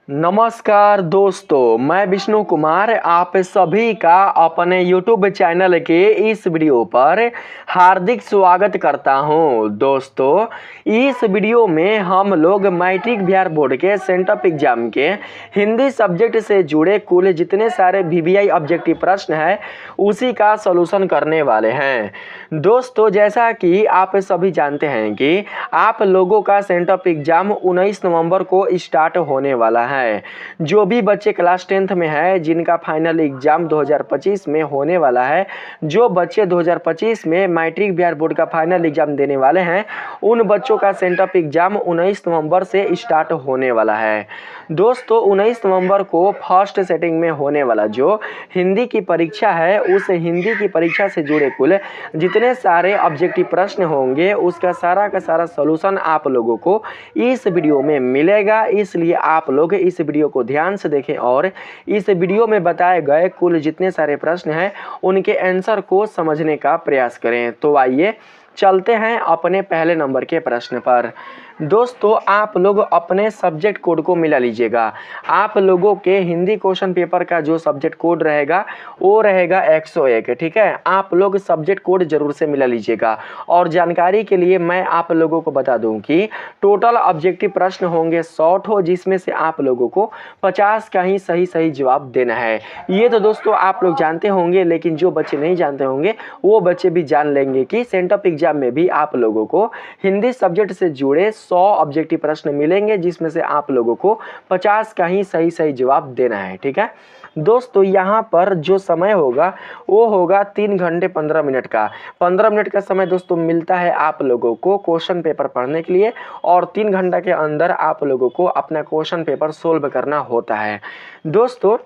नमस्कार दोस्तों, मैं विष्णु कुमार आप सभी का अपने YouTube चैनल के इस वीडियो पर हार्दिक स्वागत करता हूं। दोस्तों, इस वीडियो में हम लोग मैट्रिक बिहार बोर्ड के सेंटअप एग्जाम के हिंदी सब्जेक्ट से जुड़े कुल जितने सारे VVI ऑब्जेक्टिव प्रश्न हैं उसी का सॉल्यूशन करने वाले हैं। दोस्तों, जैसा कि आप सभी जानते हैं कि आप लोगों का सेंटअप एग्जाम 19 नवंबर को स्टार्ट होने वाला है। जो भी बच्चे क्लास 10th में है जिनका फाइनल एग्जाम 2025 में होने वाला है, जो बच्चे 2025 में मैट्रिक बिहार बोर्ड का फाइनल एग्जाम देने वाले हैं, उन बच्चों का सेंटअप एग्जाम 19 नवंबर से स्टार्ट होने वाला है। दोस्तों, 19 नवंबर को फर्स्ट सेटिंग में होने वाला जो हिंदी की परीक्षा है, उस हिंदी की परीक्षा से जुड़े कुल जितने सारे ऑब्जेक्टिव प्रश्न होंगे उसका सारा का सारा सॉल्यूशन आप लोगों को इस वीडियो में मिलेगा। इसलिए आप लोग इस वीडियो को ध्यान से देखें और इस वीडियो में बताए गए कुल जितने सारे प्रश्न हैं उनके आंसर को समझने का प्रयास करें। तो आइए चलते हैं अपने पहले नंबर के प्रश्न पर। दोस्तों, आप लोग अपने सब्जेक्ट कोड को मिला लीजिएगा। आप लोगों के हिंदी क्वेश्चन पेपर का जो सब्जेक्ट कोड रहेगा वो रहेगा 101। ठीक है, आप लोग सब्जेक्ट कोड जरूर से मिला लीजिएगा। और जानकारी के लिए मैं आप लोगों को बता दूं कि टोटल ऑब्जेक्टिव प्रश्न होंगे 100, जिसमें से आप लोगों को 50 का ही सही जवाब देना है। ये तो दोस्तों आप लोग जानते होंगे, लेकिन जो बच्चे नहीं जानते होंगे वो बच्चे भी जान लेंगे कि सेंटअप एग्जाम में भी आप लोगों को हिंदी सब्जेक्ट से जुड़े 100 ऑब्जेक्टिव प्रश्न मिलेंगे, जिसमें से आप लोगों को 50 का ही सही जवाब देना है। ठीक है दोस्तों, यहाँ पर जो समय होगा वो होगा 3 घंटे 15 मिनट का। 15 मिनट का समय दोस्तों मिलता है आप लोगों को क्वेश्चन पेपर पढ़ने के लिए, और 3 घंटा के अंदर आप लोगों को अपना क्वेश्चन पेपर सोल्व करना होता है। दोस्तों,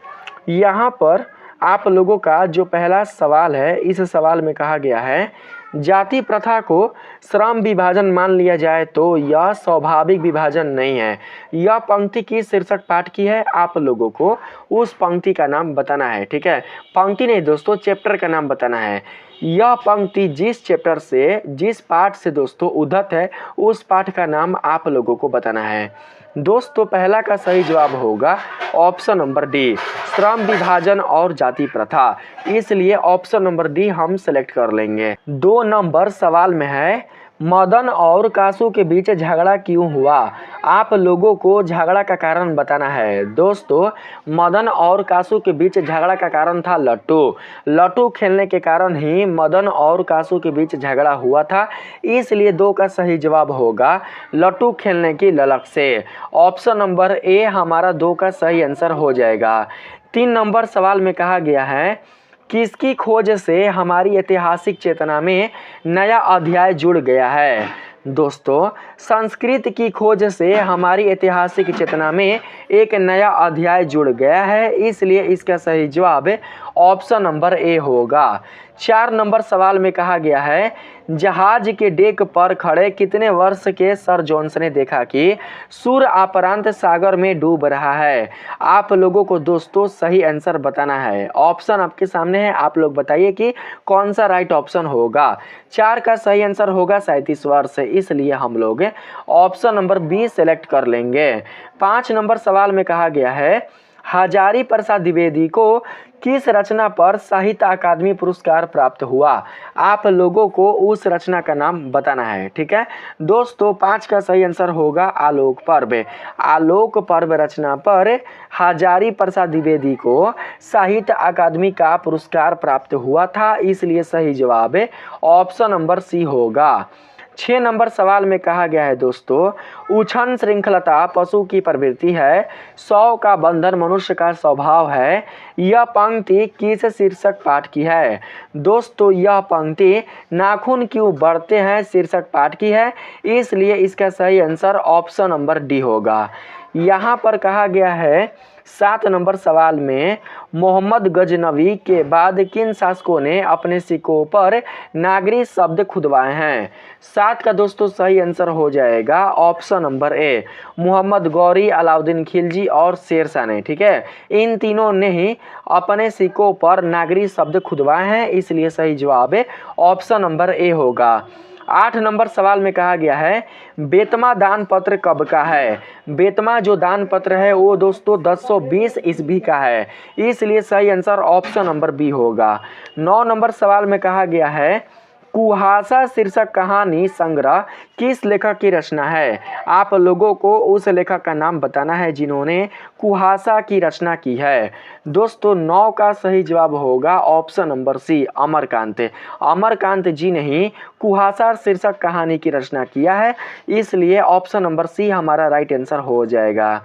यहाँ पर आप लोगों का जो पहला सवाल है, इस सवाल में कहा गया है जाति प्रथा को श्रम विभाजन मान लिया जाए तो यह स्वाभाविक विभाजन नहीं है। यह पंक्ति की शीर्षक पाठ की है, आप लोगों को उस पंक्ति का नाम बताना है। ठीक है, पंक्ति नहीं दोस्तों, चैप्टर का नाम बताना है। यह पंक्ति जिस चैप्टर से, जिस पाठ से दोस्तों उद्धत है, उस पाठ का नाम आप लोगों को बताना है। दोस्तों, पहला का सही जवाब होगा ऑप्शन नंबर डी, श्रम विभाजन और जाति प्रथा। इसलिए ऑप्शन नंबर डी हम सेलेक्ट कर लेंगे। 2 नंबर सवाल में है मदन और कासू के बीच झगड़ा क्यों हुआ। आप लोगों को झगड़ा का कारण बताना है। दोस्तों, मदन और कासू के बीच झगड़ा का कारण था लट्टू खेलने के कारण ही मदन और कासू के बीच झगड़ा हुआ था। इसलिए 2 का सही जवाब होगा लट्टू खेलने की ललक से। ऑप्शन नंबर ए हमारा 2 का सही आंसर हो जाएगा। 3 नंबर सवाल में कहा गया है किसकी खोज से हमारी ऐतिहासिक चेतना में नया अध्याय जुड़ गया है। दोस्तों, संस्कृत की खोज से हमारी ऐतिहासिक चेतना में एक नया अध्याय जुड़ गया है। इसलिए इसका सही जवाब ऑप्शन नंबर ए होगा। 4 नंबर सवाल में कहा गया है जहाज के डेक पर खड़े कितने वर्ष के सर जोन्स ने देखा कि सूर्य अपरांत सागर में डूब रहा है। आप लोगों को दोस्तों सही आंसर बताना है। ऑप्शन आपके सामने है, आप लोग बताइए कि कौन सा राइट ऑप्शन होगा। 4 का सही आंसर होगा 37 वर्ष। इसलिए हम लोग ऑप्शन नंबर बी सेलेक्ट कर लेंगे। 5 नंबर सवाल में कहा गया है हजारी प्रसाद द्विवेदी को किस रचना पर साहित्य अकादमी पुरस्कार प्राप्त हुआ। आप लोगों को उस रचना का नाम बताना है। ठीक है दोस्तों, 5 का सही आंसर होगा आलोक पर्व। आलोक पर्व रचना पर हजारी प्रसाद द्विवेदी को साहित्य अकादमी का पुरस्कार प्राप्त हुआ था। इसलिए सही जवाब ऑप्शन नंबर सी होगा। 6 नंबर सवाल में कहा गया है दोस्तों उछन श्रृंखलता पशु की प्रवृत्ति है, 100 का बंधन मनुष्य का स्वभाव है। यह पंक्ति किस शीर्षक पाठ की है। दोस्तों, यह पंक्ति नाखून क्यों बढ़ते हैं शीर्षक पाठ की है। इसलिए इसका सही आंसर ऑप्शन नंबर डी होगा। यहाँ पर कहा गया है 7 नंबर सवाल में मोहम्मद गजनवी के बाद किन शासकों ने अपने सिक्कों पर नागरी शब्द खुदवाए हैं। 7 का दोस्तों सही आंसर हो जाएगा option number A, Mohammad Ghori, Alauddin Khilji और शेरशाह ने। ठीक है, इन तीनों ने ही अपने सिक्कों पर नागरी शब्द खुदवाए हैं। इसलिए सही जवाब ऑप्शन नंबर ए होगा। 8 नंबर सवाल में कहा गया है बेतमा दान पत्र कब का है। बेतमा जो दान पत्र है वो दोस्तों 1020 ईस्वी का है, इसलिए सही आंसर ऑप्शन नंबर बी होगा। 9 नंबर सवाल में कहा गया है कुहासा शीर्षक कहानी संग्रह किस लेखक की रचना है। आप लोगों को उस लेखक का नाम बताना है जिन्होंने कुहासा की रचना की है। दोस्तों 9 का सही जवाब होगा option number C Amarkant. Amarkant ji ने ही कुहासा शीर्षक कहानी की रचना किया है, इसलिए ऑप्शन नंबर सी हमारा राइट आंसर हो जाएगा।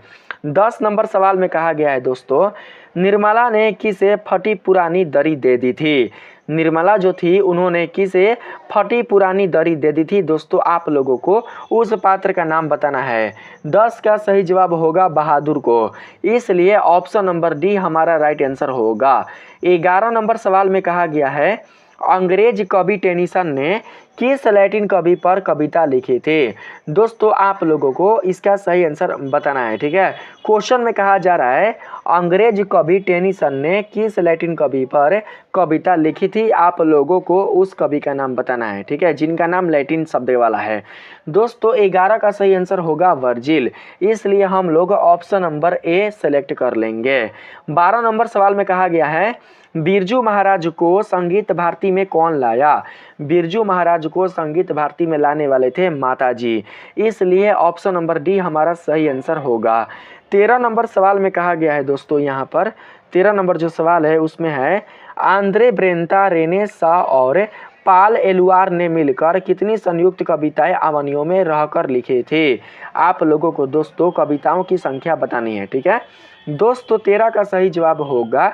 10 नंबर सवाल में कहा गया है दोस्तों निर्मला ने किसे फटी पुरानी दरी दे दी थी। निर्मला जो थी उन्होंने किसे फटी पुरानी दरी दे दी थी। दोस्तों आप लोगों को उस पात्र का नाम बताना है। 10 का सही जवाब होगा बहादुर को, इसलिए ऑप्शन नंबर डी हमारा राइट आंसर होगा। 11 नंबर सवाल में कहा गया है अंग्रेज कवि टेनिसन ने किस लैटिन कवि पर कविता लिखी थी। दोस्तों आप लोगों को इसका सही आंसर बताना है, ठीक है। क्वेश्चन में कहा जा रहा है अंग्रेज कवि टेनिसन ने किस लैटिन कवि पर कविता लिखी थी। आप लोगों को उस कवि का नाम बताना है, ठीक है, जिनका नाम लैटिन शब्द वाला है। दोस्तों 11 का सही आंसर होगा वर्जिल, इसलिए हम लोग ऑप्शन नंबर ए सेलेक्ट कर लेंगे। 12 नंबर सवाल में कहा गया है बिरजू महाराज को संगीत भारती में कौन लाया। बिरजू महाराज को संगीत भारती में लाने वाले थे माता जी, इसलिए ऑप्शन नंबर डी हमारा सही आंसर होगा। 13 नंबर सवाल में कहा गया है दोस्तों यहाँ पर 13 नंबर जो सवाल है उसमें है आंद्रे ब्रेंता रेने सा और पाल एलुआर ने मिलकर कितनी संयुक्त कविताएं अवनियों में रहकर लिखे थे। आप लोगों को दोस्तों कविताओं की संख्या बतानी है, ठीक है। दोस्तों 13 का सही जवाब होगा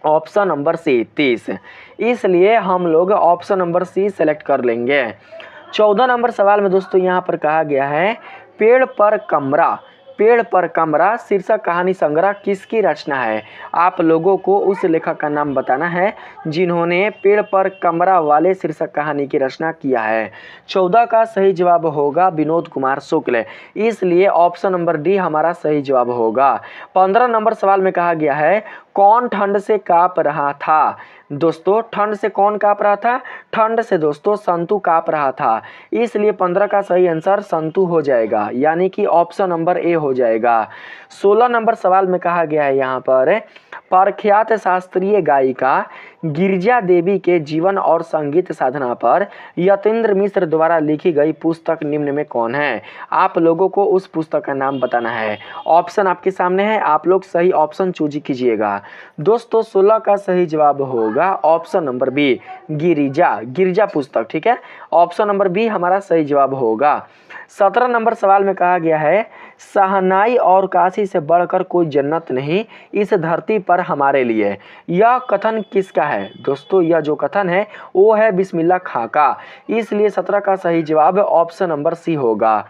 ऑप्शन नंबर सी 30, इसलिए हम लोग ऑप्शन नंबर सी सेलेक्ट कर लेंगे। 14 नंबर सवाल में दोस्तों यहाँ पर कहा गया है पेड़ पर कमरा शीर्षक कहानी संग्रह किसकी रचना है। आप लोगों को उस लेखक का नाम बताना है जिन्होंने पेड़ पर कमरा वाले शीर्षक कहानी की रचना किया है। 14 का सही जवाब होगा विनोद कुमार शुक्ल, इसलिए ऑप्शन नंबर डी हमारा सही जवाब होगा। 15 नंबर सवाल में कहा गया है कौन ठंड से कांप रहा था। दोस्तों ठंड से कौन कांप रहा था। ठंड से दोस्तों संतु कांप रहा था, इसलिए 15 का सही आंसर संतु हो जाएगा, यानी कि ऑप्शन नंबर ए हो जाएगा। 16 नंबर सवाल में कहा गया है यहाँ पर प्रख्यात शास्त्रीय गायिका गिरिजा देवी के जीवन और संगीत साधना पर यतीन्द्र मिश्र द्वारा लिखी गई पुस्तक निम्न में कौन है। आप लोगों को उस पुस्तक का नाम बताना है। ऑप्शन आपके सामने है, आप लोग सही ऑप्शन चूज कीजिएगा। दोस्तों 16 का सही जवाब होगा ऑप्शन नंबर बी गिरिजा पुस्तक, ठीक है। ऑप्शन नंबर बी हमारा सही जवाब होगा। 17 नंबर सवाल में कहा गया है शहनाई और काशी से बढ़कर कोई जन्नत नहीं इस धरती पर हमारे लिए। यह कथन किसका है। दोस्तों यह जो कथन है वो है बिस्मिल्लाह खां का, इसलिए 17 का सही जवाब ऑप्शन नंबर सी होगा।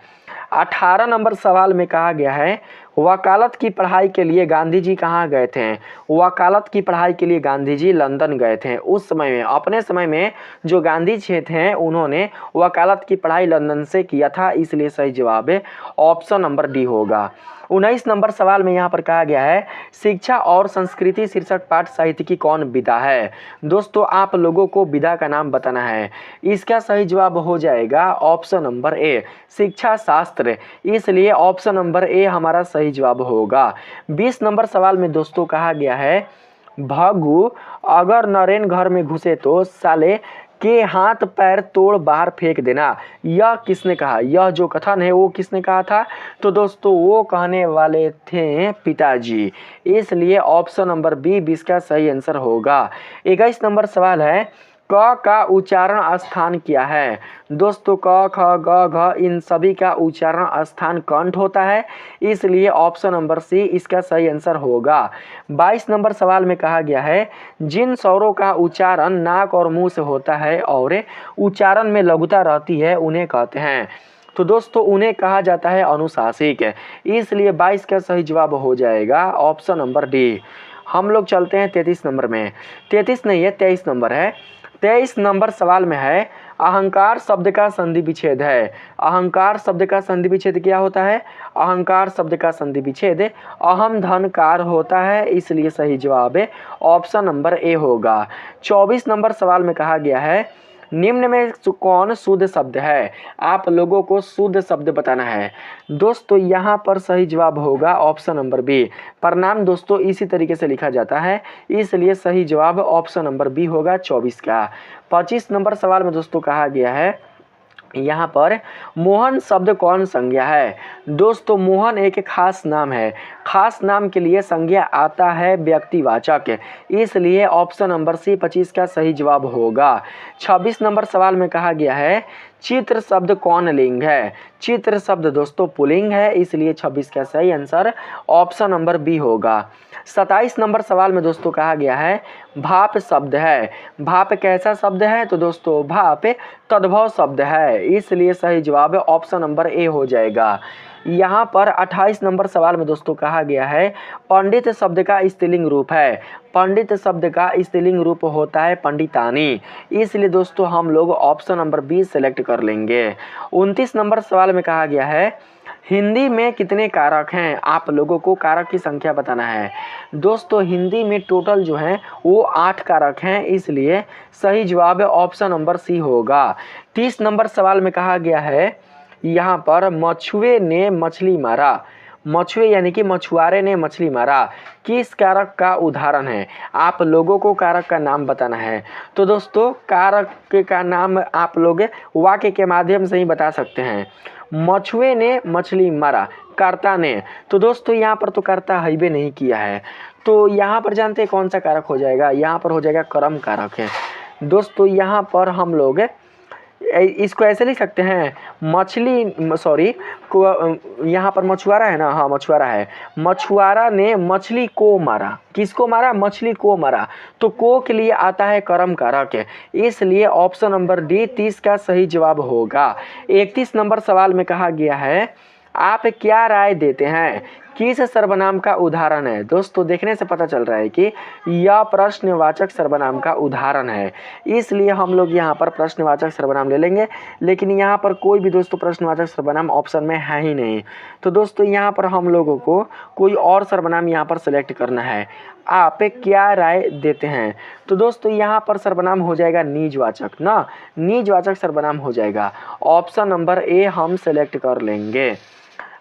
18 नंबर सवाल में कहा गया है वकालत की पढ़ाई के लिए गांधी जी कहाँ गए थे। वकालत की पढ़ाई के लिए गांधी जी लंदन गए थे। उस समय में अपने समय में जो गांधी जी थे उन्होंने वकालत की पढ़ाई लंदन से किया था, इसलिए सही जवाब है ऑप्शन नंबर डी होगा। 19 नंबर सवाल में यहाँ पर कहा गया है शिक्षा और संस्कृति शीर्षक पाठ साहित्य की कौन विधा है। दोस्तों आप लोगों को विधा का नाम बताना है। इसका सही जवाब हो जाएगा ऑप्शन नंबर ए शिक्षा शास्त्र, इसलिए ऑप्शन नंबर ए हमारा सही जवाब होगा। 20 नंबर सवाल में दोस्तों कहा गया है भगु अगर नरेन घर में घुसे तो साले के हाथ पैर तोड़ बाहर फेंक देना। यह किसने कहा। यह जो कथन है वो किसने कहा था। तो दोस्तों वो कहने वाले थे पिताजी, इसलिए ऑप्शन नंबर बी 20 का सही आंसर होगा। 21 नंबर सवाल है क का उच्चारण स्थान क्या है। दोस्तों क ख ग घ इन सभी का उच्चारण स्थान कंठ होता है, इसलिए ऑप्शन नंबर सी इसका सही आंसर होगा। 22 नंबर सवाल में कहा गया है जिन स्वरों का उच्चारण नाक और मुंह से होता है और उच्चारण में लघुता रहती है उन्हें कहते हैं। तो दोस्तों उन्हें कहा जाता है अनुशासिक, इसलिए 22 का सही जवाब हो जाएगा ऑप्शन नंबर डी। हम लोग चलते हैं 33 नंबर में। 33 नहीं है 23 नंबर है। 23 नंबर सवाल में है अहंकार शब्द का संधि विच्छेद है। अहंकार शब्द का संधि विच्छेद क्या होता है। अहंकार शब्द का संधि विच्छेद अहम धनकार होता है, इसलिए सही जवाब है ऑप्शन नंबर ए होगा। 24 नंबर सवाल में कहा गया है निम्न में कौन शुद्ध शब्द है? आप लोगों को शुद्ध शब्द बताना है। दोस्तों यहाँ पर सही जवाब होगा ऑप्शन नंबर बी। प्रणाम दोस्तों इसी तरीके से लिखा जाता है, इसलिए सही जवाब ऑप्शन नंबर बी होगा 24 का। 25 नंबर सवाल में दोस्तों कहा गया है यहाँ पर मोहन शब्द कौन संज्ञा है? दोस्तों मोहन एक खास नाम है, खास नाम के लिए संज्ञा आता है व्यक्तिवाचक, इसलिए ऑप्शन नंबर सी 25 का सही जवाब होगा। 26 नंबर सवाल में कहा गया है चित्र शब्द कौन लिंग है? चित्र शब्द दोस्तों पुल्लिंग है, इसलिए 26 का सही आंसर ऑप्शन नंबर बी होगा। 27 नंबर सवाल में दोस्तों कहा गया है भाप शब्द है। भाप कैसा शब्द है? तो दोस्तों भाप तद्भव शब्द है, इसलिए सही जवाब ऑप्शन नंबर ए हो जाएगा। यहाँ पर 28 नंबर सवाल में दोस्तों कहा गया है पंडित शब्द का स्त्रीलिंग रूप है। पंडित शब्द का स्त्रीलिंग रूप होता है पंडितानी, इसलिए दोस्तों हम लोग ऑप्शन नंबर बी सेलेक्ट कर लेंगे। 29 नंबर सवाल में कहा गया है हिंदी में कितने कारक हैं? आप लोगों को कारक की संख्या बताना है। दोस्तों हिंदी में टोटल जो है वो 8 कारक हैं, इसलिए सही जवाब ऑप्शन नंबर सी होगा। 30 नंबर सवाल में कहा गया है यहाँ पर मछुए ने मछली मारा। मछुए यानी कि मछुआरे ने मछली मारा किस कारक का उदाहरण है? आप लोगों को कारक का नाम बताना है। तो दोस्तों कारक का नाम आप लोग वाक्य के माध्यम से ही बता सकते हैं। मछुए ने मछली मारा, कर्ता ने, तो दोस्तों यहाँ पर तो कर्ता हईबे नहीं किया है, तो यहाँ पर जानते हैं कौन सा कारक हो जाएगा? यहाँ पर हो जाएगा कर्म कारक है। दोस्तों यहाँ पर हम लोग इसको ऐसे लिख सकते हैं मछली सॉरी यहाँ पर मछुआरा है ना, हाँ मछुआरा है। मछुआरा ने मछली को मारा, किसको मारा? मछली को मारा, तो को के लिए आता है कर्म कारक है, इसलिए ऑप्शन नंबर डी 30 का सही जवाब होगा। 31 नंबर सवाल में कहा गया है आप क्या राय देते हैं किस सर्वनाम का उदाहरण है? दोस्तों देखने से पता चल रहा है कि यह प्रश्नवाचक सर्वनाम का उदाहरण है, इसलिए हम लोग यहाँ पर प्रश्नवाचक सर्वनाम ले लेंगे, लेकिन यहाँ पर कोई भी दोस्तों प्रश्नवाचक सर्वनाम ऑप्शन में है ही नहीं। तो दोस्तों यहाँ पर हम लोगों को कोई और सर्वनाम यहाँ पर सेलेक्ट करना है। आप क्या राय देते हैं? तो दोस्तों यहाँ पर सर्वनाम हो जाएगा निजवाचक ना, निजवाचक सर्वनाम हो जाएगा। ऑप्शन नंबर ए हम सेलेक्ट कर लेंगे।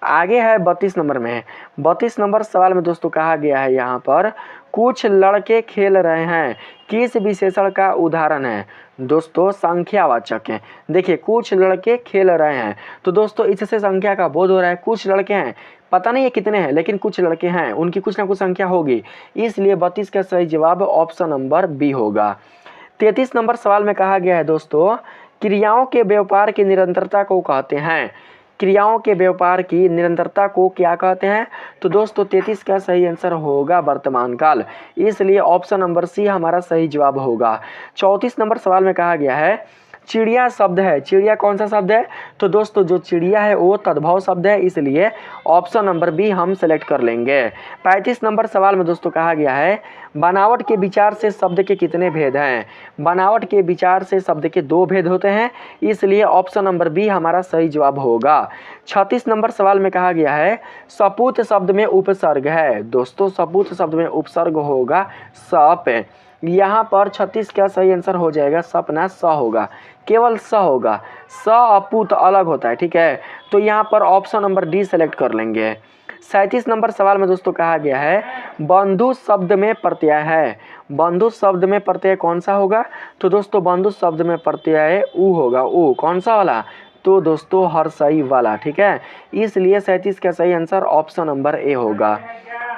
आगे है 32 नंबर में। 32 नंबर सवाल में दोस्तों कहा गया है यहाँ पर कुछ लड़के खेल रहे हैं किस विशेषण का उदाहरण है? दोस्तों संख्यावाचक है। देखिए कुछ लड़के खेल रहे हैं, तो दोस्तों इससे संख्या का बोध हो रहा है। कुछ लड़के हैं, पता नहीं है कितने हैं, लेकिन कुछ लड़के हैं, उनकी कुछ ना कुछ संख्या होगी, इसलिए 32 का सही जवाब ऑप्शन नंबर बी होगा। 33 नंबर सवाल में कहा गया है दोस्तों क्रियाओं के व्यापार की निरंतरता को कहते हैं। क्रियाओं के व्यापार की निरंतरता को क्या कहते हैं? तो दोस्तों 33 का सही आंसर होगा वर्तमान काल, इसलिए ऑप्शन नंबर सी हमारा सही जवाब होगा। 34 नंबर सवाल में कहा गया है चिड़िया शब्द है। चिड़िया कौन सा शब्द है? तो दोस्तों जो चिड़िया है वो तद्भव शब्द है, इसलिए ऑप्शन नंबर बी हम सेलेक्ट कर लेंगे। 35 नंबर सवाल में दोस्तों कहा गया है बनावट के विचार से शब्द के कितने भेद हैं? बनावट के विचार से शब्द के 2 भेद होते हैं, इसलिए ऑप्शन नंबर बी हमारा सही जवाब होगा। 36 नंबर सवाल में कहा गया है सपूत शब्द में उपसर्ग है। दोस्तों सपूत शब्द में उपसर्ग होगा सप, यहाँ पर 36 का सही आंसर हो जाएगा सपना, स होगा, केवल स होगा, स अपूत अलग होता है, ठीक है। तो यहाँ पर ऑप्शन नंबर डी सेलेक्ट कर लेंगे। 37 नंबर सवाल में दोस्तों कहा गया है बंधु शब्द में प्रत्यय है। बंधु शब्द में प्रत्यय कौन सा होगा? तो दोस्तों बंधु शब्द में प्रत्यय ऊ होगा। ऊ कौन सा वाला? तो दोस्तों हर्षई वाला, ठीक है, इसलिए 37 का सही आंसर ऑप्शन नंबर ए होगा।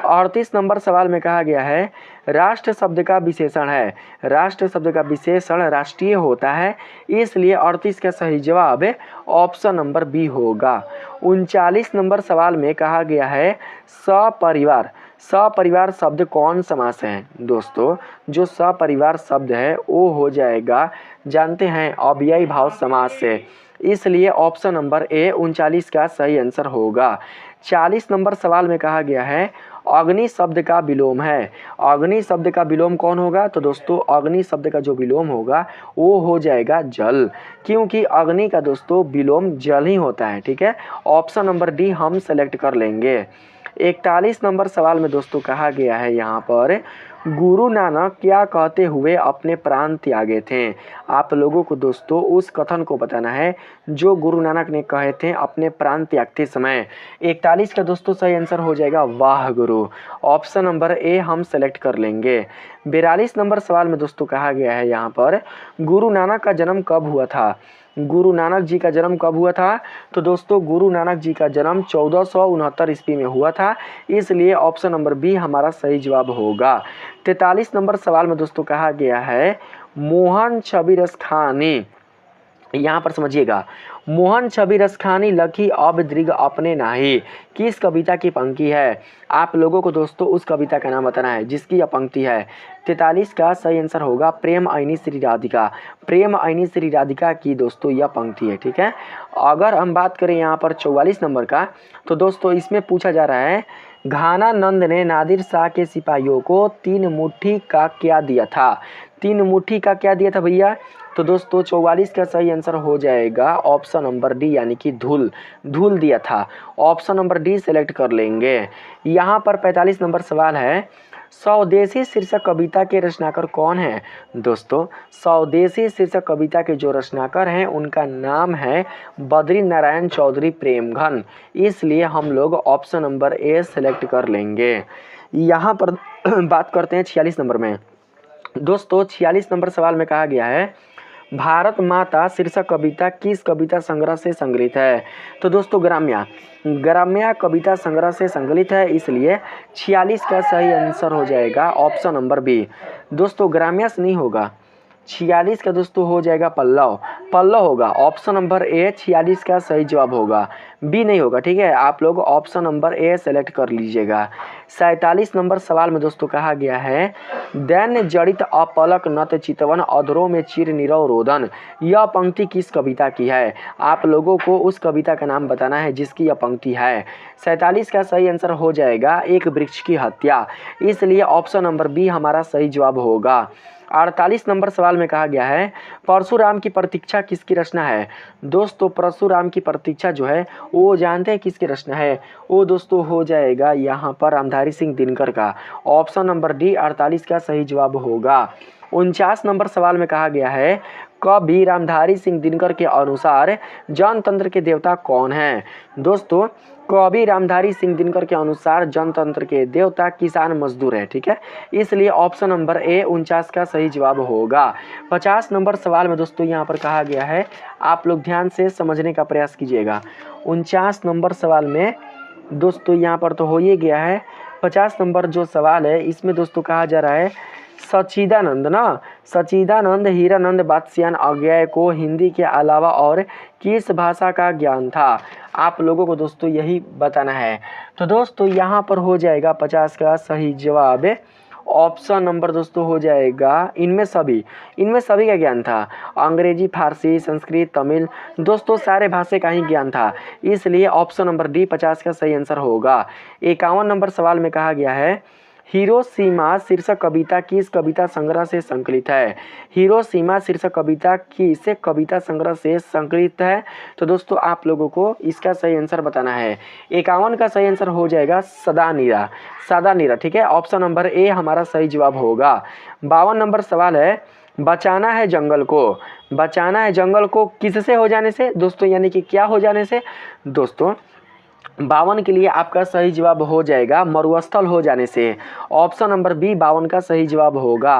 38 नंबर सवाल में कहा गया है राष्ट्र शब्द का विशेषण है। राष्ट्र शब्द का विशेषण राष्ट्रीय होता है, इसलिए 38 का सही जवाब ऑप्शन नंबर बी होगा। 39 नंबर सवाल में कहा गया है सपरिवार। सपरिवार शब्द कौन समास है? दोस्तों जो सपरिवार शब्द है वो हो जाएगा, जानते हैं, अव्ययी भाव समास से, इसलिए ऑप्शन नंबर ए 39 का सही आंसर होगा। 40 नंबर सवाल में कहा गया है अग्नि शब्द का विलोम है। अग्नि शब्द का विलोम कौन होगा? तो दोस्तों अग्नि शब्द का जो विलोम होगा वो हो जाएगा जल, क्योंकि अग्नि का दोस्तों विलोम जल ही होता है, ठीक है। ऑप्शन नंबर डी हम सेलेक्ट कर लेंगे। 41 नंबर सवाल में दोस्तों कहा गया है यहाँ पर, गुरु नानक क्या कहते हुए अपने प्राण त्यागे थे। आप लोगों को दोस्तों उस कथन को बताना है जो गुरु नानक ने कहे थे अपने प्राण त्यागते समय। 41 का दोस्तों सही आंसर हो जाएगा वाह गुरु। ऑप्शन नंबर ए हम सेलेक्ट कर लेंगे। 42 नंबर सवाल में दोस्तों कहा गया है यहाँ पर, गुरु नानक का जन्म कब हुआ था। गुरु नानक जी का जन्म कब हुआ था, तो दोस्तों गुरु नानक जी का जन्म 1469 ईस्वी में हुआ था, इसलिए ऑप्शन नंबर बी हमारा सही जवाब होगा। 43 नंबर सवाल में दोस्तों कहा गया है, मोहन छवि रसखानी, यहाँ पर समझिएगा, मोहन छवि रसखानी लखी अब दृग अपने नाही, किस कविता की पंक्ति है। आप लोगों को दोस्तों उस कविता का नाम बताना है जिसकी यह पंक्ति है। 43 का सही आंसर होगा प्रेम आईनी श्री राधिका। प्रेम आईनी श्री राधिका की दोस्तों यह पंक्ति है, ठीक है। अगर हम बात करें यहाँ पर 44 नंबर का, तो दोस्तों इसमें पूछा जा रहा है, घानानंद ने नादिर शाह के सिपाहियों को 3 मुट्ठी का क्या दिया था। 3 मुट्ठी का क्या दिया था भैया, तो दोस्तों 44 का सही आंसर हो जाएगा ऑप्शन नंबर डी यानी कि धूल, धूल दिया था। ऑप्शन नंबर डी सेलेक्ट कर लेंगे। यहाँ पर 45 नंबर सवाल है, स्वदेशी शीर्षक कविता के रचनाकार कौन है। दोस्तों स्वदेशी शीर्षक कविता के जो रचनाकार हैं उनका नाम है बद्री नारायण चौधरी प्रेमघन, इसलिए हम लोग ऑप्शन नंबर ए सेलेक्ट कर लेंगे। यहाँ पर बात करते हैं 46 नंबर में। दोस्तों 46 नंबर सवाल में कहा गया है, भारत माता शीर्षक कविता किस कविता संग्रह से संकलित है। तो दोस्तों ग्राम्या, ग्राम्या कविता संग्रह से संकलित है, इसलिए 46 का सही आंसर हो जाएगा ऑप्शन नंबर बी। दोस्तों ग्राम्या से नहीं होगा, 46 का दोस्तों हो जाएगा पल्लव, पल्लव होगा। ऑप्शन नंबर ए 46 का सही जवाब होगा, बी नहीं होगा, ठीक है। आप लोग ऑप्शन नंबर ए सेलेक्ट कर लीजिएगा। 47 नंबर सवाल में दोस्तों कहा गया है, दैन्य जड़ित अपलक नत चितवन अधरों में चिर निरव रोदन, यह पंक्ति किस कविता की है। आप लोगों को उस कविता का नाम बताना है जिसकी यह पंक्ति है। 47 का सही आंसर हो जाएगा एक वृक्ष की हत्या, इसलिए ऑप्शन नंबर बी हमारा सही जवाब होगा। 48 नंबर सवाल में कहा गया है, परशुराम की प्रतीक्षा किसकी रचना है। दोस्तों परशुराम की प्रतीक्षा जो है वो जानते हैं किसकी रचना है, वो दोस्तों हो जाएगा यहाँ पर रामधारी सिंह दिनकर का। ऑप्शन नंबर डी 48 का सही जवाब होगा। 49 नंबर सवाल में कहा गया है, कवि रामधारी सिंह दिनकर के अनुसार जनतंत्र के देवता कौन है। दोस्तों कवि रामधारी सिंह दिनकर के अनुसार जनतंत्र के देवता किसान मजदूर है, ठीक है, इसलिए ऑप्शन नंबर ए 49 का सही जवाब होगा। 50 नंबर सवाल में दोस्तों यहाँ पर कहा गया है, आप लोग ध्यान से समझने का प्रयास कीजिएगा। 49 नंबर सवाल में दोस्तों यहाँ पर तो हो ही गया है। 50 नंबर जो सवाल है इसमें दोस्तों कहा जा रहा है, सच्चिदानंद ना, सच्चिदानंद हीरानंद बादशाह अज्ञेय को हिंदी के अलावा और किस भाषा का ज्ञान था। आप लोगों को दोस्तों यही बताना है। तो दोस्तों यहाँ पर हो जाएगा 50 का सही जवाब ऑप्शन नंबर दोस्तों हो जाएगा इनमें सभी का ज्ञान था। अंग्रेजी, फारसी, संस्कृत, तमिल, दोस्तों सारे भाषा का ही ज्ञान था, इसलिए ऑप्शन नंबर डी 50 का सही आंसर होगा। 51 नंबर सवाल में कहा गया है, हिरोशिमा शीर्षक कविता किस कविता संग्रह से संकलित है। हिरोशिमा शीर्षक कविता किस कविता संग्रह से संकलित है। तो दोस्तों आप लोगों को इसका सही आंसर बताना है। 51 का सही आंसर हो जाएगा सदा नीरा, सादा नीरा, ठीक है। ऑप्शन नंबर ए हमारा सही जवाब होगा। 52 नंबर सवाल है, बचाना है जंगल को, बचाना है जंगल को किससे हो जाने से दोस्तों, यानी कि क्या हो जाने से। दोस्तों 52 के लिए आपका सही जवाब हो जाएगा मरुस्थल हो जाने से। ऑप्शन नंबर बी 52 का सही जवाब होगा।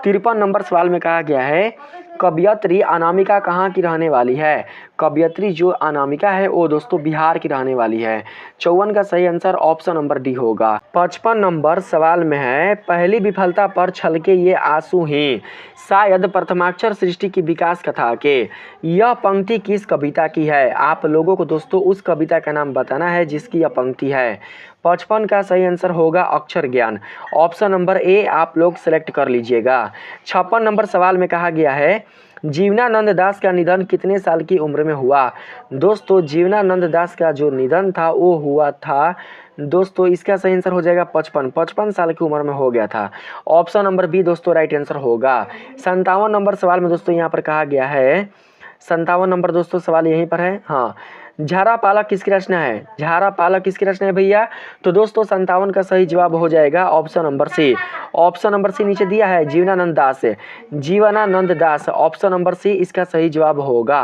53 नंबर सवाल में कहा गया है, कवयित्री अनामिका कहाँ की रहने वाली है। कवयित्री जो अनामिका है वो दोस्तों बिहार की रहने वाली है। 54 का सही आंसर ऑप्शन नंबर डी होगा। 55 नंबर सवाल में है, पहली विफलता पर छलके ये आंसू ही शायद प्रथमाक्षर सृष्टि की विकास कथा के, यह पंक्ति किस कविता की है। आप लोगों को दोस्तों उस कविता का नाम बताना है जिसकी यह पंक्ति है। 55 का सही आंसर होगा अक्षर ज्ञान। ऑप्शन नंबर ए आप लोग सेलेक्ट कर लीजिएगा। 56 नंबर सवाल में कहा गया है, जीवनानंद दास का निधन कितने साल की उम्र में हुआ। दोस्तों जीवनानंद दास का जो निधन था वो हुआ था दोस्तों, इसका सही आंसर हो जाएगा 55 साल की उम्र में हो गया था। ऑप्शन नंबर बी दोस्तों राइट आंसर होगा। 57 नंबर सवाल में दोस्तों यहाँ पर कहा गया है, 57 नंबर दोस्तों सवाल यहीं पर है, हाँ, झारा पालक किसकी रचना है? झारा पालक किसकी रचना है भैया? तो दोस्तों 57 का सही जवाब हो जाएगा option number C. Option number C नीचे दिया है Jibanananda Das. Jibanananda Das option number C इसका सही जवाब होगा।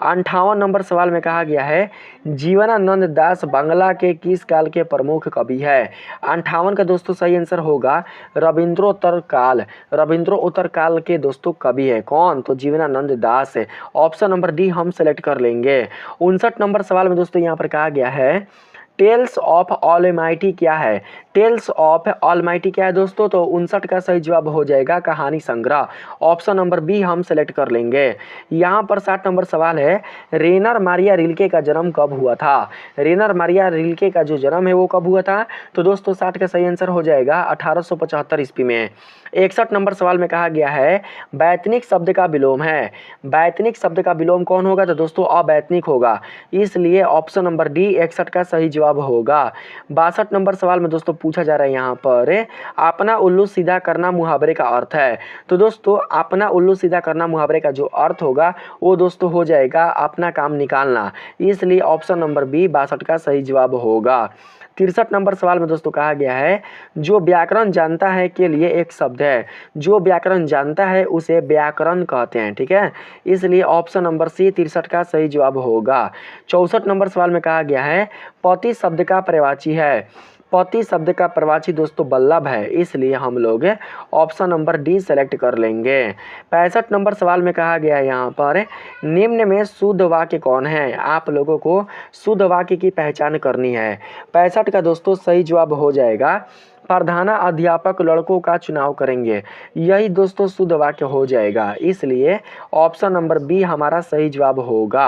58 नंबर सवाल में कहा गया है जीवनानंद दास बांग्ला के किस काल के प्रमुख कवि है? 58 का दोस्तों सही आंसर होगा रविंद्रोत्तर काल। रविंद्रोत्तर काल के दोस्तों कवि है कौन? तो Jeevanand Das. Option number D हम सेलेक्ट कर लेंगे। 59 नंबर सवाल में दोस्तों यहाँ पर कहा गया है टेल्स ऑफ ऑलमाइटी क्या है? टेल्स ऑफ ऑलमाइटी क्या है दोस्तों? तो 59 का सही जवाब हो जाएगा कहानी संग्रह। ऑप्शन नंबर बी हम सेलेक्ट कर लेंगे। यहाँ पर 60 नंबर सवाल है रेनर मारिया रिल्के का जन्म कब हुआ था? रेनर मारिया रिल्के का जो जन्म है वो कब हुआ था? तो दोस्तों 60 का सही आंसर हो जाएगा 1875 ईस्वी में। 61 नंबर सवाल में कहा गया है वैतनिक शब्द का विलोम है। वैतनिक शब्द का विलोम कौन होगा? तो दोस्तों अवैतनिक होगा, इसलिए ऑप्शन नंबर डी 61 का सही जवाब होगा। 62 नंबर सवाल में दोस्तों पूछा जा रहा है यहाँ पर अपना उल्लू सीधा करना मुहावरे का अर्थ है। तो दोस्तों अपना उल्लू सीधा करना मुहावरे का जो अर्थ होगा वो दोस्तों हो जाएगा अपना काम निकालना, इसलिए ऑप्शन नंबर बी 62 का सही जवाब होगा। 63 नंबर सवाल में दोस्तों कहा गया है जो व्याकरण जानता है के लिए एक शब्द है। जो व्याकरण जानता है उसे व्याकरण कहते हैं, ठीक है, इसलिए ऑप्शन नंबर सी 63 का सही जवाब होगा। 64 नंबर सवाल में कहा गया है पति शब्द का पर्यायवाची है। पति शब्द का पर्यायवाची दोस्तों बल्लभ है, इसलिए हम लोग ऑप्शन नंबर डी सेलेक्ट कर लेंगे। 65 नंबर सवाल में कहा गया है यहाँ पर निम्न में शुद्ध वाक्य कौन है? आप लोगों को शुद्ध वाक्य की पहचान करनी है। 65 का दोस्तों सही जवाब हो जाएगा प्रधानाध्यापक लड़कों का चुनाव करेंगे, यही दोस्तों शुद्ध वाक्य हो जाएगा, इसलिए ऑप्शन नंबर बी हमारा सही जवाब होगा।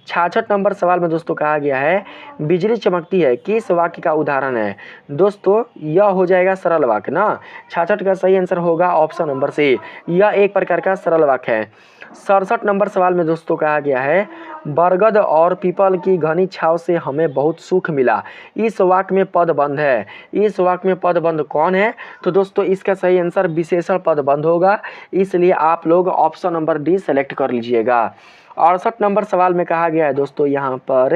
66 नंबर सवाल में दोस्तों कहा गया है बिजली चमकती है किस वाक्य का उदाहरण है? दोस्तों यह हो जाएगा सरल वाक्य ना। 66 का सही आंसर होगा ऑप्शन नंबर सी, यह एक प्रकार का सरल वाक्य है। 67 नंबर सवाल में दोस्तों कहा गया है बरगद और पीपल की घनी छांव से हमें बहुत सुख मिला, इस वाक्य में पदबंध है। इस वाक्य में पदबंध कौन है? तो दोस्तों इसका सही आंसर विशेषण पदबंध होगा, इसलिए आप लोग ऑप्शन नंबर डी सेलेक्ट कर लीजिएगा। 68 नंबर सवाल में कहा गया है दोस्तों यहाँ पर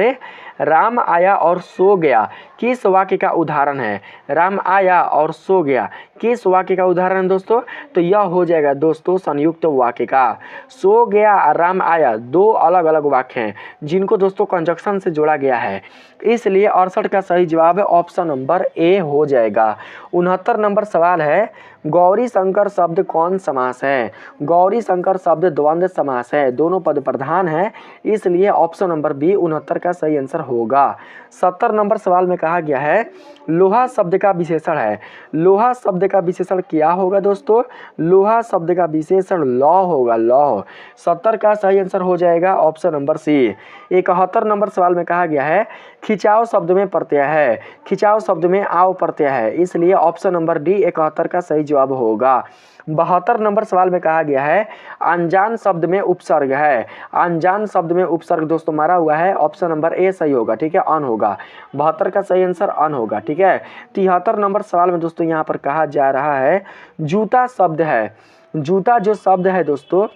राम आया और सो गया किस वाक्य का उदाहरण है? राम आया और सो गया किस वाक्य का उदाहरण दोस्तों? तो यह हो जाएगा दोस्तों संयुक्त वाक्य का। सो गया और राम आया दो अलग अलग वाक्य हैं जिनको दोस्तों कंजक्शन से जोड़ा गया है, इसलिए 68 का सही जवाब ऑप्शन नंबर ए हो जाएगा। 69 नंबर सवाल है गौरी शंकर शब्द कौन समास है? गौरी शंकर शब्द द्वंद्व समास है, दोनों पद प्रधान है, इसलिए ऑप्शन नंबर बी 69 का सही आंसर होगा। 70 नंबर सवाल में कहा गया है लोहा शब्द का विशेषण है। लोहा शब्द का विशेषण क्या होगा दोस्तों? लोहा शब्द का विशेषण लौह होगा, लौह। 70 का सही आंसर हो जाएगा ऑप्शन नंबर सी। 71 नंबर सवाल में कहा गया है खिंचाव शब्द में प्रत्यय है। खिंचाव शब्द में आव प्रत्यय है, इसलिए ऑप्शन नंबर डी 71 का सही जवाब होगा। 72 नंबर सवाल में कहा गया है अनजान शब्द में उपसर्ग है। अनजान शब्द में उपसर्ग दोस्तों मारा हुआ है, ऑप्शन नंबर ए सही होगा, ठीक है, अन होगा। 72 का सही आंसर अन होगा, ठीक है। 73 नंबर सवाल में दोस्तों यहाँ पर कहा जा रहा है जूता शब्द है। जूता जो शब्द है दोस्तों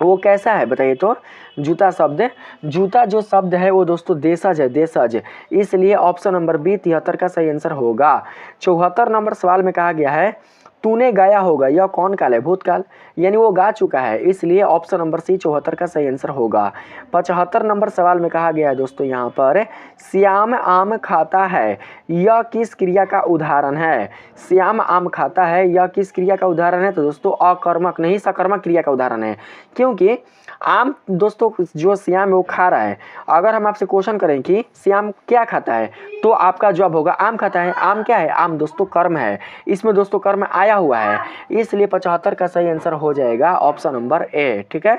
वो कैसा है बताइए तो? जूता जो शब्द है वो दोस्तों देशज है, देशज, इसलिए ऑप्शन नंबर बी 73 का सही आंसर होगा। 74 नंबर सवाल में कहा गया है तूने गाया होगा, यह कौन काल है? भूतकाल, यानी वो गा चुका है, इसलिए ऑप्शन नंबर सी 74 का सही आंसर होगा। 75 नंबर सवाल में कहा गया है दोस्तों यहाँ पर श्याम आम खाता है, यह किस क्रिया का उदाहरण है? श्याम आम खाता है, यह किस क्रिया का उदाहरण है? तो दोस्तों अकर्मक नहीं सकर्मक क्रिया का उदाहरण है, क्योंकि आम दोस्तों जो श्याम है वो खा रहा है। अगर हम आपसे क्वेश्चन करें कि श्याम क्या खाता है तो आपका जवाब होगा आम खाता है। आम क्या है? आम दोस्तों कर्म है, इसमें दोस्तों कर्म आया हुआ है, इसलिए 75 का सही आंसर हो जाएगा ऑप्शन नंबर ए, ठीक है।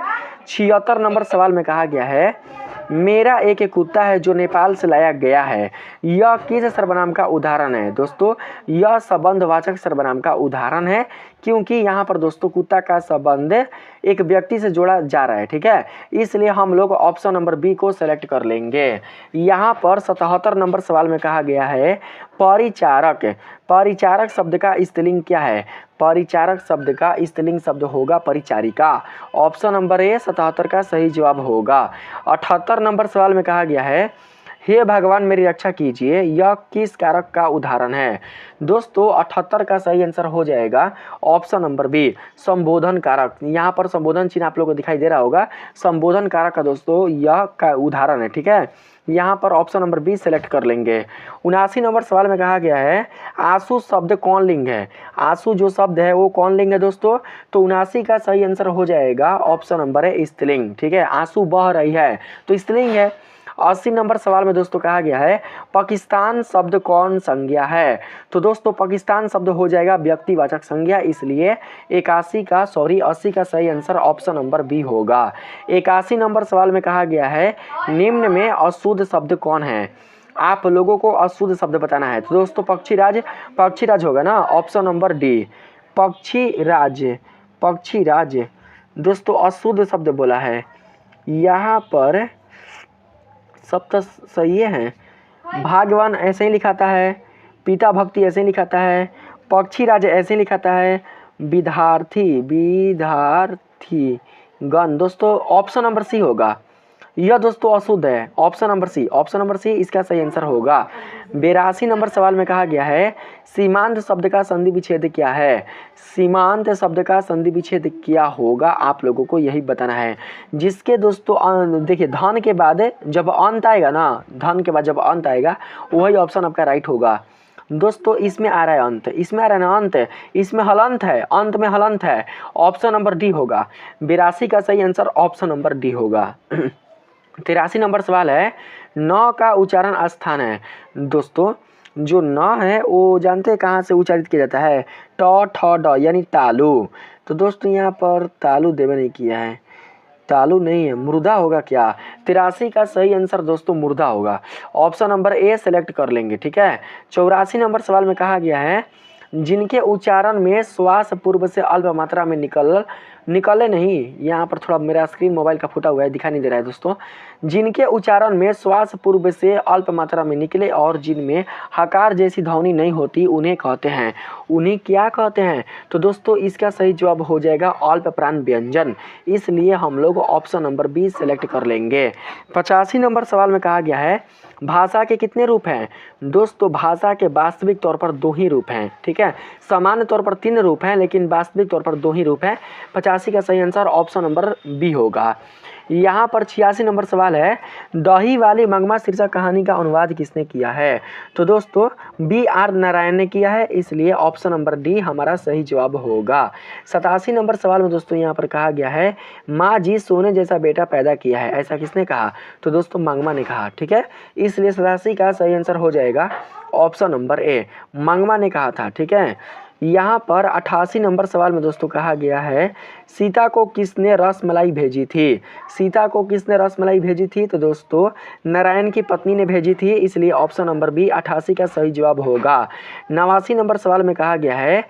76 नंबर सवाल में कहा गया है मेरा एक कुत्ता है जो नेपाल से लाया गया है, यह किस सर्वनाम का उदाहरण है? दोस्तों यह संबंधवाचक सर्वनाम का उदाहरण है, क्योंकि यहाँ पर दोस्तों कुत्ता का संबंध एक व्यक्ति से जोड़ा जा रहा है, ठीक है, इसलिए हम लोग ऑप्शन नंबर बी को सेलेक्ट कर लेंगे। यहाँ पर 77 नंबर सवाल में कहा गया है परिचारक। परिचारक शब्द का स्त्रीलिंग क्या है? परिचारक शब्द का स्त्रीलिंग शब्द होगा परिचारिका, ऑप्शन नंबर ए 77 का सही जवाब होगा। 78 नंबर सवाल में कहा गया है हे भगवान मेरी रक्षा कीजिए यह किस कारक का उदाहरण है? दोस्तों 78 का सही आंसर हो जाएगा ऑप्शन नंबर बी, संबोधन कारक। यहाँ पर संबोधन चिन्ह आप लोगों को दिखाई दे रहा होगा, संबोधन कारक का दोस्तों यह का उदाहरण है। ठीक है, यहाँ पर ऑप्शन नंबर बी सेलेक्ट कर लेंगे। 79 नंबर सवाल में कहा गया है आंसू शब्द कौन लिंग है? आंसू जो शब्द है वो कौन लिंग है दोस्तों? तो 79 का सही आंसर हो जाएगा ऑप्शन नंबर है स्त्रीलिंग। ठीक है, आंसू बह रही है तो स्त्रीलिंग है। 80 नंबर सवाल में दोस्तों कहा गया है पाकिस्तान शब्द कौन संज्ञा है? तो दोस्तों पाकिस्तान शब्द हो जाएगा व्यक्तिवाचक संज्ञा, इसलिए 80 का सही आंसर ऑप्शन नंबर बी होगा। 81 नंबर सवाल में कहा गया है निम्न में अशुद्ध शब्द कौन है? आप लोगों को अशुद्ध शब्द बताना है। तो दोस्तों पक्षीराज होगा ना, ऑप्शन नंबर डी पक्षीराज दोस्तों अशुद्ध शब्द बोला है। यहाँ पर सब तो सही है, भाग्यवान ऐसे ही लिखाता है, पिता भक्ति ऐसे ही लिखाता है, पक्षीराज ऐसे ही लिखाता है, विद्यार्थी गण दोस्तों ऑप्शन नंबर सी होगा। यह दोस्तों अशुद्ध है, ऑप्शन नंबर सी इसका सही आंसर होगा। 82 नंबर सवाल में कहा गया है सीमांत शब्द का संधि विच्छेद क्या है? सीमांत शब्द का संधि विच्छेद क्या होगा आप लोगों को यही बताना है। जिसके दोस्तों देखिए धन के बाद जब अंत आएगा ना, धन के बाद जब अंत आएगा वही ऑप्शन आपका राइट होगा। दोस्तों इसमें आ रहा है अंत, इसमें आ रहा है ना अंत, इसमें हलंत है, अंत में हलंत है, ऑप्शन नंबर डी होगा। 82 का सही आंसर ऑप्शन नंबर डी होगा। 83 नंबर सवाल है न का उच्चारण स्थान है। दोस्तों जो न है वो जानते हैं कहाँ से उच्चारित किया जाता है? ट ठ ड यानी तालु। तो दोस्तों यहाँ पर तालु देवे नहीं किया है, तालु नहीं है, मुर्दा होगा क्या? 83 का सही आंसर दोस्तों मुर्दा होगा, ऑप्शन नंबर ए सेलेक्ट कर लेंगे। ठीक है, 84 नंबर सवाल में कहा गया है जिनके उच्चारण में श्वास पूर्व से अल्प मात्रा में निकले नहीं, यहाँ पर थोड़ा मेरा स्क्रीन मोबाइल का फूटा हुआ है दिखाई नहीं दे रहा है दोस्तों। जिनके उच्चारण में श्वास पूर्व से अल्प मात्रा में निकले और जिनमें हकार जैसी ध्वनि नहीं होती उन्हें कहते हैं, उन्हें क्या कहते हैं? तो दोस्तों इसका सही जवाब हो जाएगा अल्प प्राण व्यंजन, इसलिए हम लोग ऑप्शन नंबर बी सेलेक्ट कर लेंगे। 85 नंबर सवाल में कहा गया है भाषा के कितने रूप हैं? दोस्तों भाषा के वास्तविक तौर पर 2 ही रूप हैं। ठीक है, सामान्य तौर पर 3 रूप हैं लेकिन वास्तविक तौर पर 2 ही रूप हैं। 85 का सही आंसर ऑप्शन नंबर बी होगा। यहाँ पर 86 नंबर सवाल है दही वाली मंगमा शीर्षक कहानी का अनुवाद किसने किया है? तो दोस्तों B.R. नारायण ने किया है, इसलिए ऑप्शन नंबर डी हमारा सही जवाब होगा। 87 नंबर सवाल में दोस्तों यहाँ पर कहा गया है माँ जी सोने जैसा बेटा पैदा किया है, ऐसा किसने कहा? तो दोस्तों मंगमा ने कहा। ठीक है, इसलिए 87 का सही आंसर हो जाएगा ऑप्शन नंबर ए, मंगमा ने कहा था। ठीक है, यहाँ पर 88 नंबर सवाल में दोस्तों कहा गया है सीता को किसने रसमलाई भेजी थी? सीता को किसने रसमलाई भेजी थी? तो दोस्तों नारायण की पत्नी ने भेजी थी, इसलिए ऑप्शन नंबर बी 88 का सही जवाब होगा। 89 नंबर सवाल में कहा गया है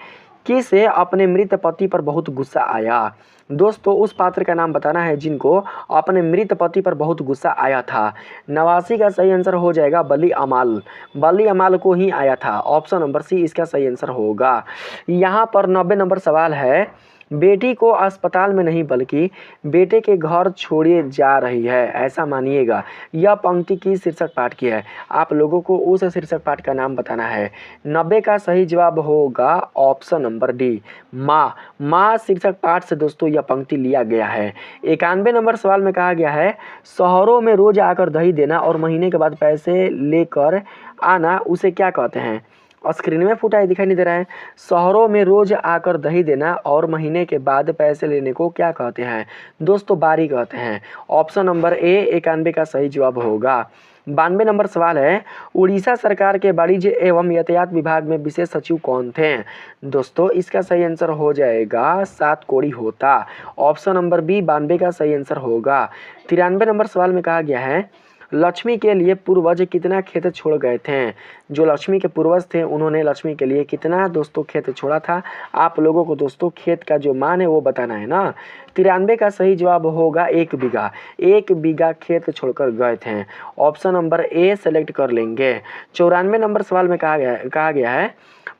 किसे अपने मृत पति पर बहुत गुस्सा आया? दोस्तों उस पात्र का नाम बताना है जिनको अपने मृत पति पर बहुत गुस्सा आया था। 89 का सही आंसर हो जाएगा बली अमाल को ही आया था, ऑप्शन नंबर सी इसका सही आंसर होगा। यहाँ पर 90 नंबर सवाल है बेटी को अस्पताल में नहीं बल्कि बेटे के घर छोड़िए जा रही है, ऐसा मानिएगा। यह पंक्ति की शीर्षक पाठ की है, आप लोगों को उस शीर्षक पाठ का नाम बताना है। 90 का सही जवाब होगा ऑप्शन नंबर डी, माँ शीर्षक पाठ से दोस्तों यह पंक्ति लिया गया है। 91 नंबर सवाल में कहा गया है शहरों में रोज आकर दही देना और महीने के बाद पैसे लेकर आना उसे क्या कहते हैं? और स्क्रीन में फुटा है दिखाई नहीं दे रहा है। शहरों में रोज आकर दही देना और महीने के बाद पैसे लेने को क्या कहते हैं? दोस्तों बारी कहते हैं, ऑप्शन नंबर ए 91 का सही जवाब होगा। 92 नंबर सवाल है उड़ीसा सरकार के वाणिज्य एवं यातायात विभाग में विशेष सचिव कौन थे? दोस्तों इसका सही आंसर हो जाएगा सातकोड़ी होता, ऑप्शन नंबर बी 92 का सही आंसर होगा। 93 नंबर सवाल में कहा गया है लक्ष्मी के लिए पूर्वज कितना खेत छोड़ गए थे? जो लक्ष्मी के पूर्वज थे उन्होंने लक्ष्मी के लिए कितना दोस्तों खेत छोड़ा था? आप लोगों को दोस्तों खेत का जो मान है वो बताना है ना। 93 का सही जवाब होगा 1 बीघा, 1 बीघा खेत छोड़कर गए थे, ऑप्शन नंबर ए सेलेक्ट कर लेंगे। 94 नंबर सवाल में कहा गया है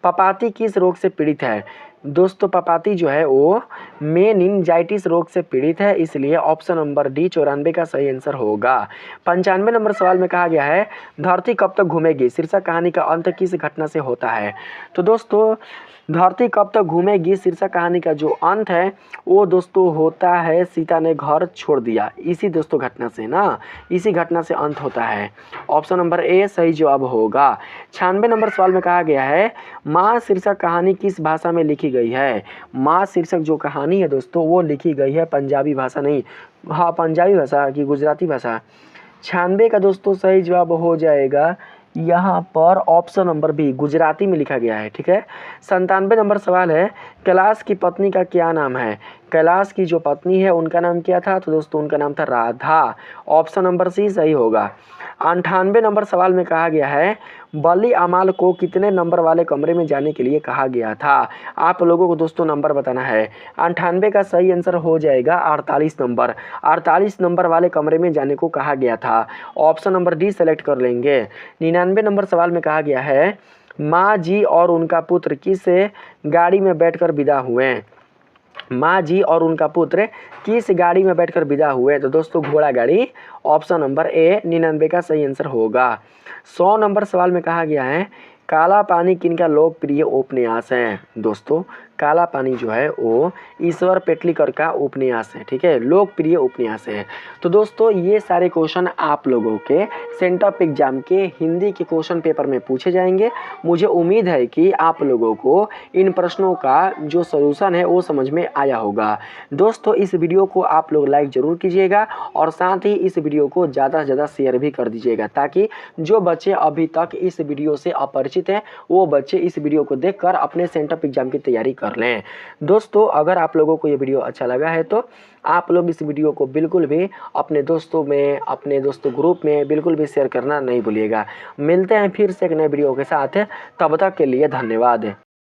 पपाती किस रोग से पीड़ित है? दोस्तों पापाती जो है वो मेनिनजाइटिस रोग से पीड़ित है, इसलिए ऑप्शन नंबर डी 94 का सही आंसर होगा। 95 नंबर सवाल में कहा गया है धरती कब तक घूमेगी शीर्षक कहानी का अंत किस घटना से होता है। तो दोस्तों धरती कब तक घूमेगी शीर्षक कहानी का जो अंत है वो दोस्तों होता है सीता ने घर छोड़ दिया, इसी दोस्तों घटना से ना, इसी घटना से अंत होता है। ऑप्शन नंबर ए सही जवाब होगा। 96 नंबर सवाल में कहा गया है माँ शीर्षक कहानी किस भाषा में लिखी गई है। माँ शीर्षक जो कहानी है दोस्तों वो लिखी गई है पंजाबी भाषा नहीं, हाँ पंजाबी भाषा की गुजराती भाषा। 96 का दोस्तों सही जवाब हो जाएगा यहाँ पर ऑप्शन नंबर बी गुजराती में लिखा गया है, ठीक है। 97 नंबर सवाल है कैलाश की पत्नी का क्या नाम है। कैलाश की जो पत्नी है उनका नाम क्या था, तो दोस्तों उनका नाम था राधा। ऑप्शन नंबर सी सही होगा। 98 नंबर सवाल में कहा गया है बली अमाल को कितने नंबर वाले कमरे में जाने के लिए कहा गया था। आप लोगों को दोस्तों नंबर बताना है। 98 का सही आंसर हो जाएगा 48 नंबर। 48 नंबर वाले कमरे में जाने को कहा गया था। ऑप्शन नंबर डी सेलेक्ट कर लेंगे। 99 नंबर सवाल में कहा गया है माँ जी और उनका पुत्र किस गाड़ी में बैठकर विदा हुए। माँ जी और उनका पुत्र किस गाड़ी में बैठकर विदा हुए, तो दोस्तों घोड़ा गाड़ी। ऑप्शन नंबर ए 99 का सही आंसर होगा। 100 नंबर सवाल में कहा गया है काला पानी किनका लोकप्रिय उपन्यास है। दोस्तों काला पानी जो है वो ईश्वर पेटलीकर का उपन्यास है, ठीक है, लोकप्रिय उपन्यास है। तो दोस्तों ये सारे क्वेश्चन आप लोगों के सेंटअप एग्जाम के हिंदी के क्वेश्चन पेपर में पूछे जाएंगे। मुझे उम्मीद है कि आप लोगों को इन प्रश्नों का जो सलूशन है वो समझ में आया होगा। दोस्तों इस वीडियो को आप लोग लाइक ज़रूर कीजिएगा और साथ ही इस वीडियो को ज़्यादा से ज़्यादा शेयर भी कर दीजिएगा, ताकि जो बच्चे अभी तक इस वीडियो से अपरिचित हैं वो बच्चे इस वीडियो को देखकर अपने सेंटअप एग्जाम की तैयारी कर लें। दोस्तों अगर आप लोगों को ये वीडियो अच्छा लगा है तो आप लोग इस वीडियो को बिल्कुल भी अपने दोस्तों में, अपने दोस्तों ग्रुप में बिल्कुल भी शेयर करना नहीं भूलिएगा। मिलते हैं फिर से एक नए वीडियो के साथ, तब तक के लिए धन्यवाद।